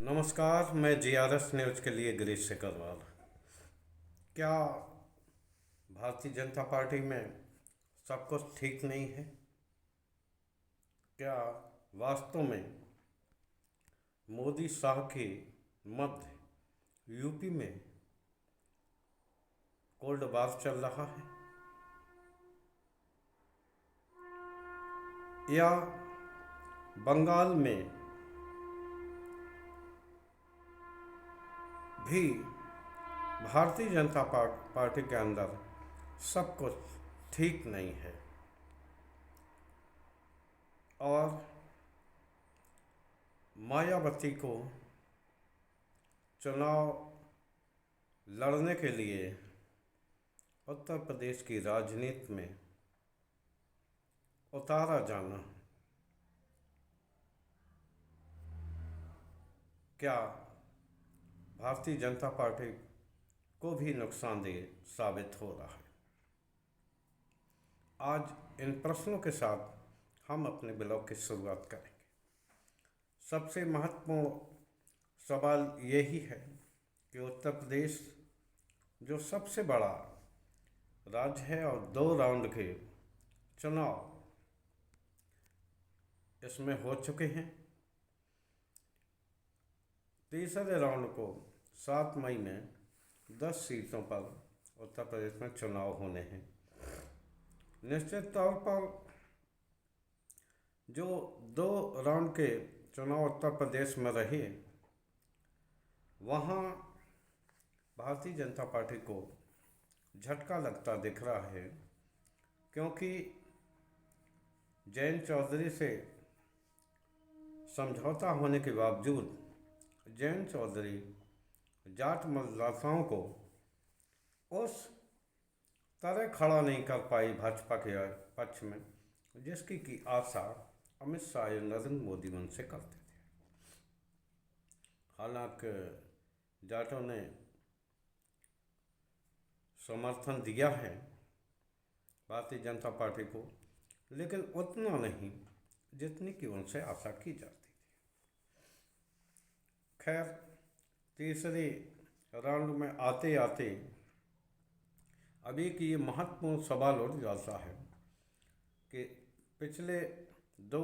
नमस्कार। मैं GRS news के लिए गिरीश सिकरवाल। क्या भारतीय जनता पार्टी में सब कुछ ठीक नहीं है? क्या वास्तव में मोदी शाह के मध्य यूपी में कोल्ड वार चल रहा है, या बंगाल में भी भारतीय जनता पार्टी के अंदर सब कुछ ठीक नहीं है और मायावती को चुनाव लड़ने के लिए उत्तर प्रदेश की राजनीति में उतारा जाना क्या भारतीय जनता पार्टी को भी नुकसानदेह साबित हो रहा है? आज इन प्रश्नों के साथ हम अपने ब्लॉग की शुरुआत करेंगे। सबसे महत्वपूर्ण सवाल यही है कि उत्तर प्रदेश जो सबसे बड़ा राज्य है और 2 राउंड के चुनाव इसमें हो चुके हैं। तीसरे राउंड को 7 मई में 10 सीटों पर उत्तर प्रदेश में चुनाव होने हैं। निश्चित तौर पर जो 2 राउंड के चुनाव उत्तर प्रदेश में रहे, वहाँ भारतीय जनता पार्टी को झटका लगता दिख रहा है, क्योंकि जयंत चौधरी से समझौता होने के बावजूद जयंत चौधरी जाट मतदाताओं को उस तरह खड़ा नहीं कर पाई भाजपा के पक्ष में जिसकी की आशा अमित शाह या नरेंद्र मोदी उनसे करते थे। हालांकि जाटों ने समर्थन दिया है भारतीय जनता पार्टी को, लेकिन उतना नहीं जितनी कि उनसे आशा की जाती थी। खैर, तीसरे राउंड में आते आते अभी की ये महत्वपूर्ण सवाल उठ जाता है कि पिछले 2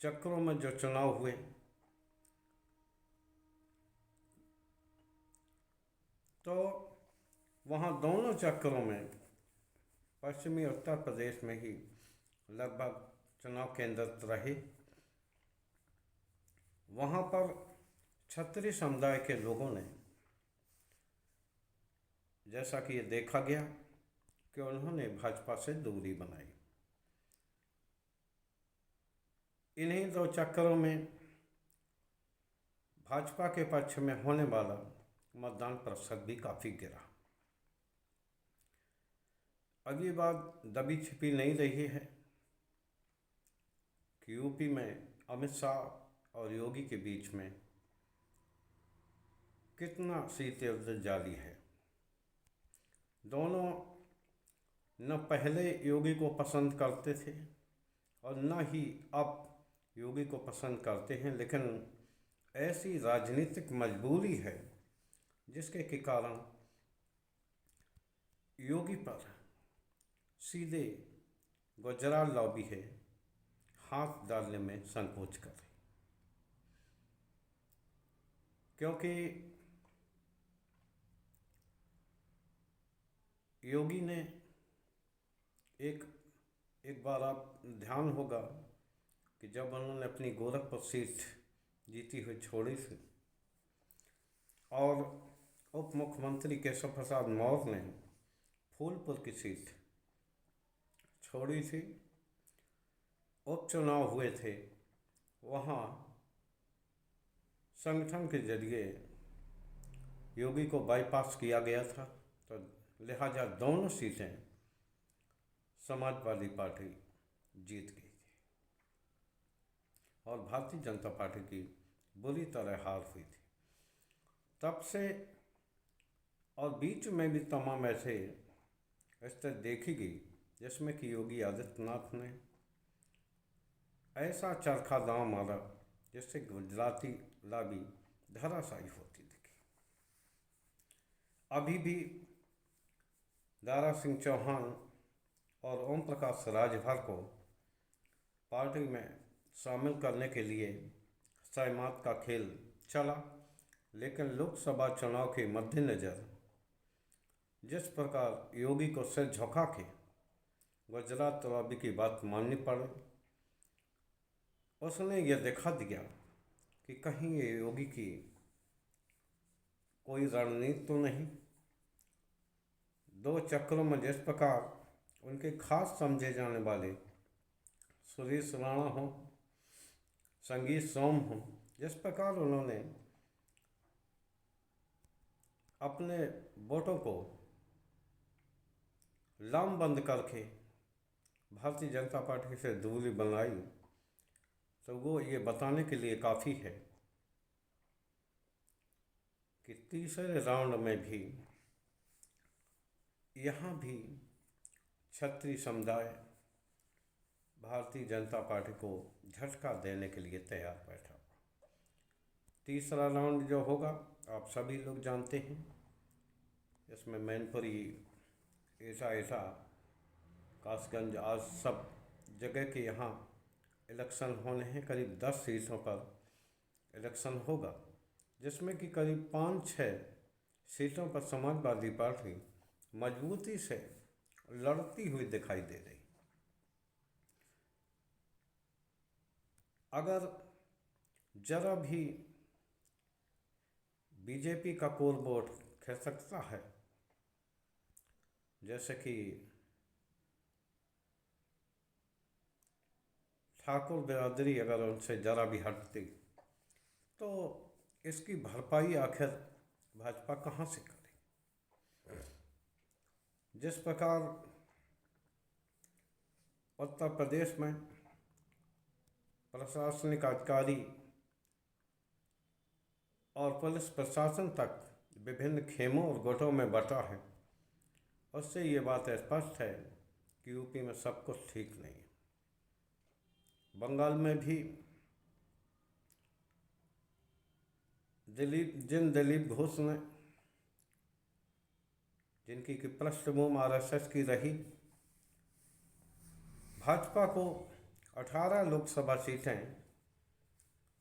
चक्रों में जो चुनाव हुए, तो वहाँ दोनों चक्रों में पश्चिमी उत्तर प्रदेश में ही लगभग चुनाव केंद्रित रहे। वहाँ पर क्षत्रिय समुदाय के लोगों ने, जैसा कि ये देखा गया कि उन्होंने भाजपा से दूरी बनाई। इन्हीं 2 चक्करों में भाजपा के पक्ष में होने वाला मतदान प्रतिशत भी काफ़ी गिरा। अब ये बात दबी छिपी नहीं रही है कि यूपी में अमित शाह और योगी के बीच में कितना सीतें जारी है। दोनों न पहले योगी को पसंद करते थे और न ही अब योगी को पसंद करते हैं, लेकिन ऐसी राजनीतिक मजबूरी है जिसके के कारण योगी पर सीधे गुजरात लॉबी है हाथ डालने में संकोच कर रही, क्योंकि योगी ने एक बार आप ध्यान होगा कि जब उन्होंने अपनी गोरखपुर सीट जीती हुई छोड़ी थी और उप मुख्यमंत्री केशव प्रसाद मौर्य ने फूलपुर की सीट छोड़ी थी, उपचुनाव हुए थे, वहाँ संगठन के जरिए योगी को बाईपास किया गया था, तो लिहाजा दोनों सीटें समाजवादी पार्टी जीत गई थी और भारतीय जनता पार्टी की बुरी तरह हार हुई थी। तब से और बीच में भी तमाम ऐसे स्थिति देखी गई जिसमें कि योगी आदित्यनाथ ने ऐसा चरखा दांव मारा जिससे गुजराती लाबी धराशायी होती दिखी। अभी भी दारा सिंह चौहान और ओम प्रकाश राजभर को पार्टी में शामिल करने के लिए सहमत का खेल चला, लेकिन लोकसभा चुनाव के मद्देनज़र जिस प्रकार योगी को सिर झुका के गुजरात लॉबी की बात माननी पड़ी, उसने ये दिखा दिया कि कहीं ये योगी की कोई रणनीति तो नहीं। दो चक्रों में जिस प्रकार उनके खास समझे जाने वाले सुरेश राणा हों, संगीत सोम हों, जिस प्रकार उन्होंने अपने वोटों को लामबंद करके भारतीय जनता पार्टी से दूरी बनाई, तो वो ये बताने के लिए काफ़ी है कि तीसरे राउंड में भी यहाँ भी क्षत्रिय समुदाय भारतीय जनता पार्टी को झटका देने के लिए तैयार बैठा। तीसरा राउंड जो होगा आप सभी लोग जानते हैं, इसमें मैनपुरी, ऐसा कासगंज, आज सब जगह के यहाँ इलेक्शन होने हैं। करीब 10 सीटों पर इलेक्शन होगा, जिसमें कि करीब 5-6 सीटों पर समाजवादी पार्टी मजबूती से लड़ती हुई दिखाई दे रही। अगर जरा भी बीजेपी का कोर वोट खिसकता है, जैसे कि ठाकुर बिरादरी अगर उनसे जरा भी हटती, तो इसकी भरपाई आखिर भाजपा कहाँ से करे। जिस प्रकार उत्तर प्रदेश में प्रशासनिक अधिकारी और पुलिस प्रशासन तक विभिन्न खेमों और गुटों में बटा है, उससे ये बात स्पष्ट है कि यूपी में सब कुछ ठीक नहीं है। बंगाल में भी दिलीप घोष ने, जिनकी की पृष्ठभूमि आरएसएस की रही, भाजपा को 18 लोकसभा सीटें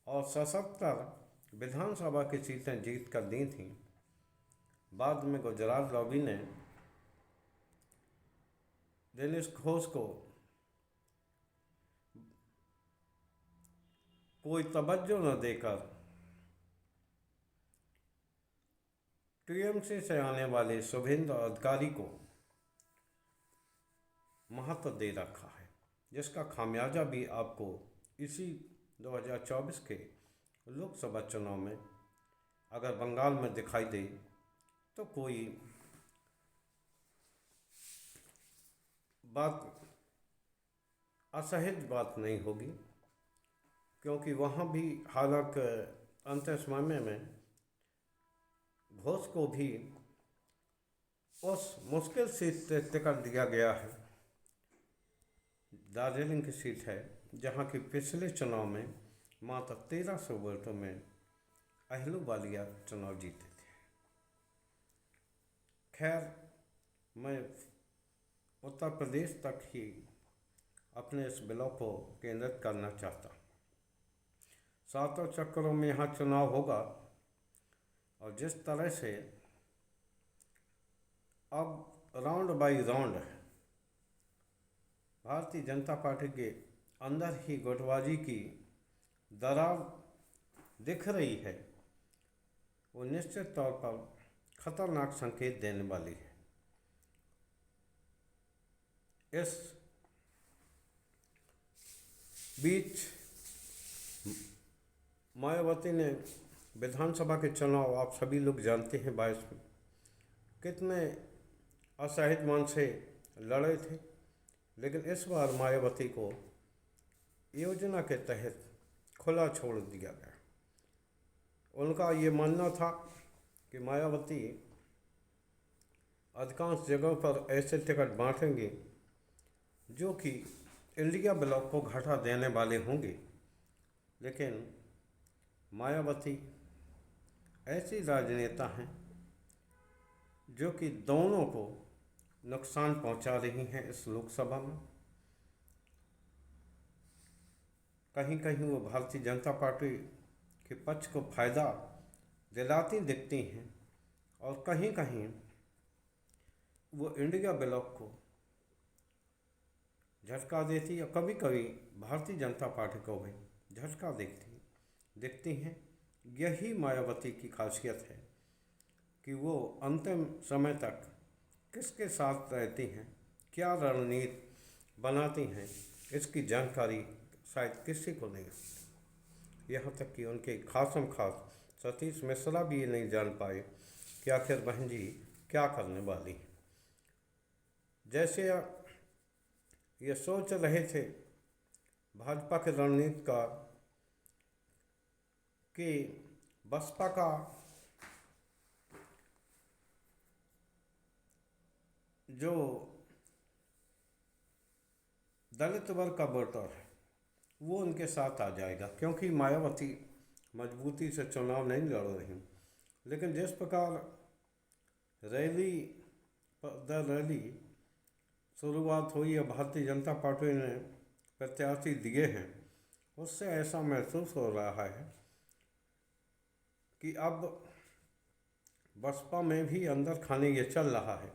और 77 विधानसभा की सीटें जीत कर दी थीं। बाद में गुजरात लॉबी ने दिलीप घोष को कोई तवज्जो न देकर टीएमसी से आने वाले शुभेंदु अधिकारी को महत्व दे रखा है, जिसका खामियाजा भी आपको इसी 2024 के लोकसभा चुनाव में अगर बंगाल में दिखाई दे तो कोई बात असहज बात नहीं होगी, क्योंकि वहाँ भी हालांकि अंत समय में घोष को भी उस मुश्किल सीट से टिकट दिया गया है। दार्जिलिंग की सीट है, जहाँ की पिछले चुनाव में मात्र 1300 वोटों में अहलूवालिया चुनाव जीते थे। खैर, मैं उत्तर प्रदेश तक ही अपने इस ब्लॉग को केंद्रित करना चाहता हूँ। 7 चक्रों में यहाँ चुनाव होगा, और जिस तरह से अब round by round Bharatiya Janata party के अंदर ही गुटबाजी की दरार दिख रही है, वो निश्चित तौर पर खतरनाक संकेत देने वाली है। इस बीच मायावती ने विधानसभा के चुनाव, आप सभी लोग जानते हैं, 22 में कितने असहज मन से लड़े थे, लेकिन इस बार मायावती को योजना के तहत खुला छोड़ दिया गया। उनका ये मानना था कि मायावती अधिकांश जगहों पर ऐसे टिकट बांटेंगे जो कि इंडिया ब्लॉक को घाटा देने वाले होंगे, लेकिन मायावती ऐसी राजनेता हैं जो कि दोनों को नुकसान पहुंचा रही हैं इस लोकसभा में। कहीं कहीं वो भारतीय जनता पार्टी के पक्ष को फायदा दिलाती दिखती हैं और कहीं कहीं वो इंडिया ब्लॉक को झटका देती है। कभी कभी भारतीय जनता पार्टी को भी झटका दिखती हैं। यही मायावती की खासियत है कि वो अंतिम समय तक किसके साथ रहती हैं, क्या रणनीति बनाती हैं, इसकी जानकारी शायद किसी को नहीं होती। यहाँ तक कि उनके खासम खास सतीश मिश्रा भी ये नहीं जान पाए कि आखिर बहन जी क्या करने वाली हैं। जैसे ये सोच रहे थे भाजपा के रणनीतिकार कि बसपा का जो दलित वर्ग का वोटर है वो उनके साथ आ जाएगा, क्योंकि मायावती मजबूती से चुनाव नहीं लड़ रही। लेकिन जिस प्रकार रैली दर रैली शुरुआत हुई है, भारतीय जनता पार्टी ने प्रत्याशी दिए हैं, उससे ऐसा महसूस हो रहा है कि अब बसपा में भी अंदर खाने ये चल रहा है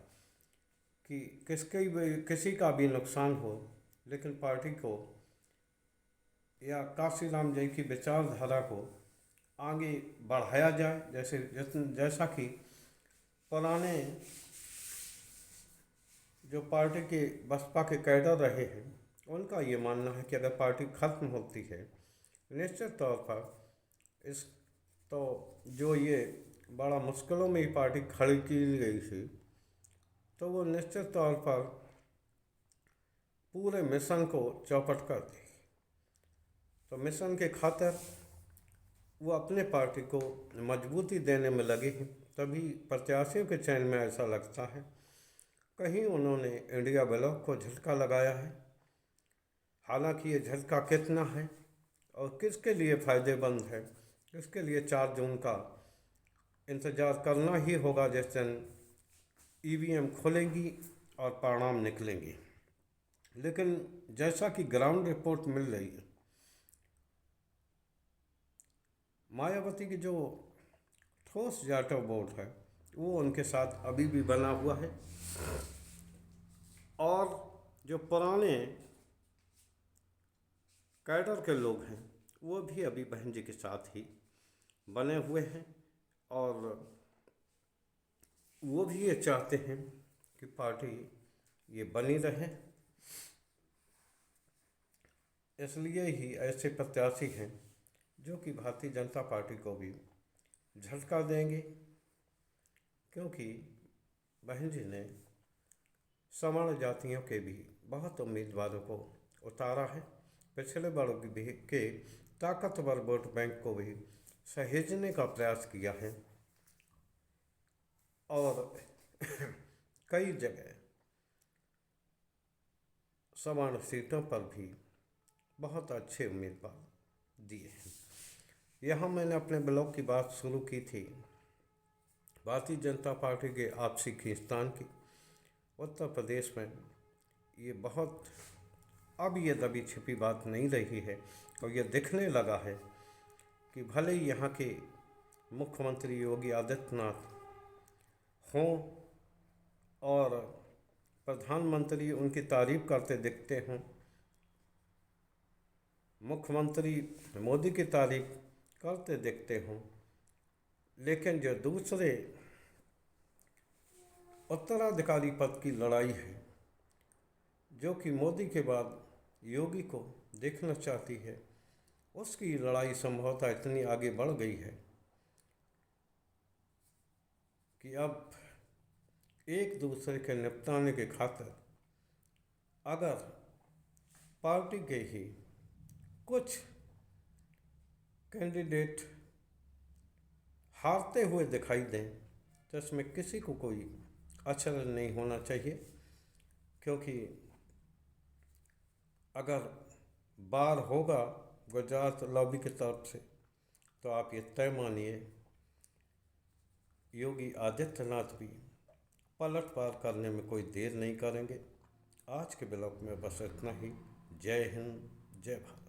कि किसी का भी नुकसान हो, लेकिन पार्टी को या काशीराम जी की विचारधारा को आगे बढ़ाया जाए। जैसा कि पुराने जो पार्टी के बसपा के कैडर रहे हैं उनका ये मानना है कि अगर पार्टी खत्म होती है, निश्चित तौर पर इस तो जो ये बड़ा मुश्किलों में ही पार्टी खड़ी की गई थी, तो वो निश्चित तौर पर पूरे मिशन को चौपट कर देगी। तो मिशन के खातिर वो अपने पार्टी को मजबूती देने में लगे हैं। तभी प्रत्याशियों के चयन में ऐसा लगता है कहीं उन्होंने इंडिया ब्लॉक को झटका लगाया है। हालांकि ये झटका कितना है और किसके लिए फ़ायदेमंद है, इसके लिए 4 जून का इंतज़ार करना ही होगा, जिस दिन ईवीएम खुलेंगी और परिणाम निकलेंगे। लेकिन जैसा कि ग्राउंड रिपोर्ट मिल रही है, मायावती की जो ठोस जाटव वोट है वो उनके साथ अभी भी बना हुआ है और जो पुराने कैडर के लोग हैं वो भी अभी बहन जी के साथ ही बने हुए हैं और वो भी ये चाहते हैं कि पार्टी ये बनी रहे। इसलिए ही ऐसे प्रत्याशी हैं जो कि भारतीय जनता पार्टी को भी झटका देंगे, क्योंकि बहन जी ने सवर्ण जातियों के भी बहुत उम्मीदवारों को उतारा है। पिछड़े वर्ग भी के ताकतवर वोट बैंक को भी सहेजने का प्रयास किया है और कई जगह सवर्ण सीटों पर भी बहुत अच्छे उम्मीदवार दिए हैं। यहाँ मैंने अपने ब्लॉग की बात शुरू की थी भारतीय जनता पार्टी के आपसी खींचतान की। उत्तर प्रदेश में ये बहुत अब ये दबी छिपी बात नहीं रही है और ये दिखने लगा है कि भले ही यहाँ के मुख्यमंत्री योगी आदित्यनाथ हों और प्रधानमंत्री उनकी तारीफ करते दिखते हों, मुख्यमंत्री मोदी की तारीफ करते दिखते हों, लेकिन जो दूसरे उत्तराधिकारी पद की लड़ाई है जो कि मोदी के बाद योगी को देखना चाहती है, उसकी लड़ाई संभवतः इतनी आगे बढ़ गई है कि अब एक दूसरे के निपटाने के खातिर अगर पार्टी के ही कुछ कैंडिडेट हारते हुए दिखाई दें तो इसमें किसी को कोई अचरज नहीं होना चाहिए, क्योंकि अगर बार होगा गुजरात लॉबी की तरफ से तो आप ये तय मानिए योगी आदित्यनाथ भी पलटवार करने में कोई देर नहीं करेंगे। आज के ब्लॉग में बस इतना ही। जय हिंद, जय भारत।